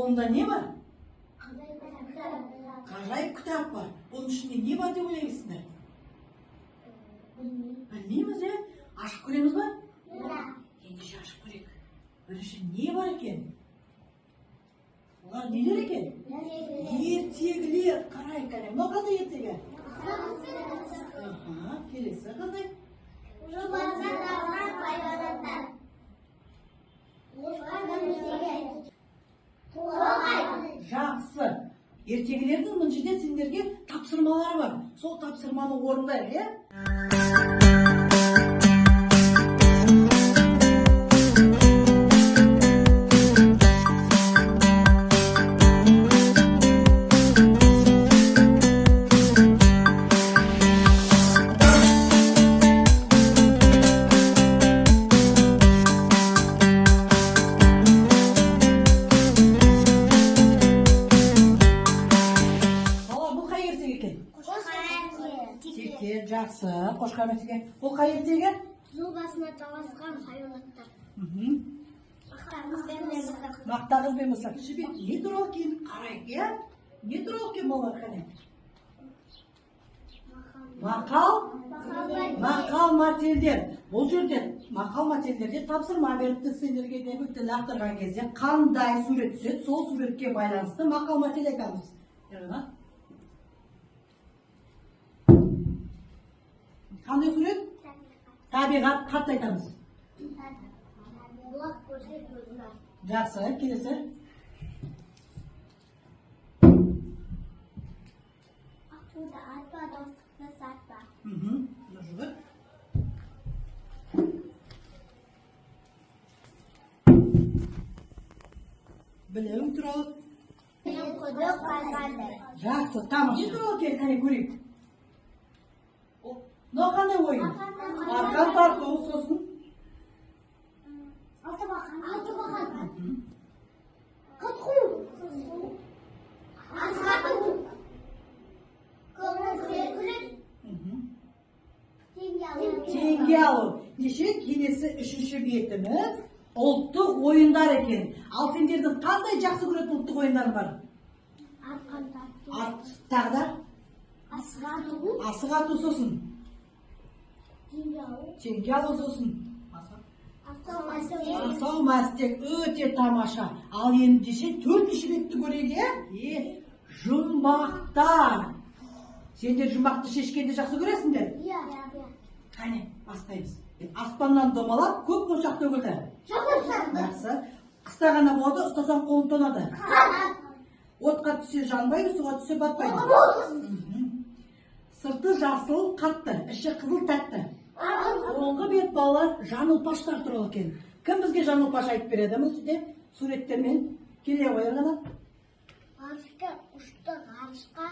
Қолында не бар? Ғажайып кітап бар. Оның ішінде не бар деп ойлайсыздар? Білмейміз, ашып көреміз ба? Ендеше ашып көрейік. Бірінші не бар екен? Олар нелер екен? Ертегілер. Қарайық, қане. Мынау қандай ертегі? Келесі қандай? Жақсы. Ертегілердің мына жерде сендерге тапсырмалары бар. Сол тапсырманы орындайық, Жақсы, қошқар ертегі. Бұл қай ертегі? Жол басына таласқан хайуанаттар. Мақта қыз бен мысық. Жібек, не туралы екен? Қарайық, не туралы екен балалар, қане? Мақал мәтелдер. Бұл жерде мақал мәтелдерде тапсырма беріпті сендерге де. Өтті лақтырған кезде қандай сурет түседі, сол суретке байланысты мақал мәтел айтамыз. Қандай сурет? Табиғат, қатты айтамыз. Жақсы, келесі. Аққуды атпа, достықты сатпа. Нұржығыр. Білім туралы. Құдық қазады. Жақсы, тамаша. Не туралы екен, қане көрейік. Мынау қандай ойын? Арқан тарту, сосын? Алты бақан. Қыз қу. Асқату. Көңіл. Теңге алу. Неше келесі үшінші бетіміз ұлттық ойындар екен. Ал сендердің қандай жақсы көретін ұлттық ойындар бар? Арқан тарту. Тағда? Асқату. Асығату сосын? Теңге алу сосын? Асау мәстек өте тамаша. Ал ендеше төртінші бетті көрейік, жұмбақтар. Сендер жұмбақты шешкенді жақсы көресіңдер? Қане, бастаймыз. Аспаннан домалап, көк моншақ төгілді. Жақсы. Қыста ғана болады, ұстасаң қолын тонады. Отқа түсе жанбайды, суға түсе батпайды. Сырты жасыл қатты, іші қызыл тәтті. Соңғы бет балалар жаңылпаштар туралы екен. Кім бізге жаңылпаш айтып береді? Мұзде суреттермен келе қойыр ғана. Ғарышқа ұшты ғарышқа,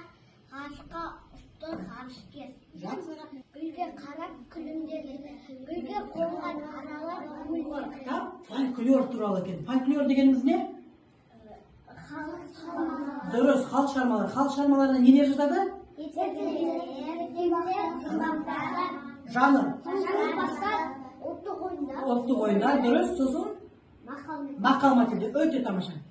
ғарышқа ұшты ғарышкер. Гүлге қарап күлімдеді, гүлге қонған аралар гүлдер. Фольклор туралы екен. Фольклор дегеніміз не? Дұрыс, халық шығармалары. Халық шығармаларына нелер жатады? Жанр. Ұлттық ойындар, дұрыс, сосын? Мақал мәтелдер, өте тамаша.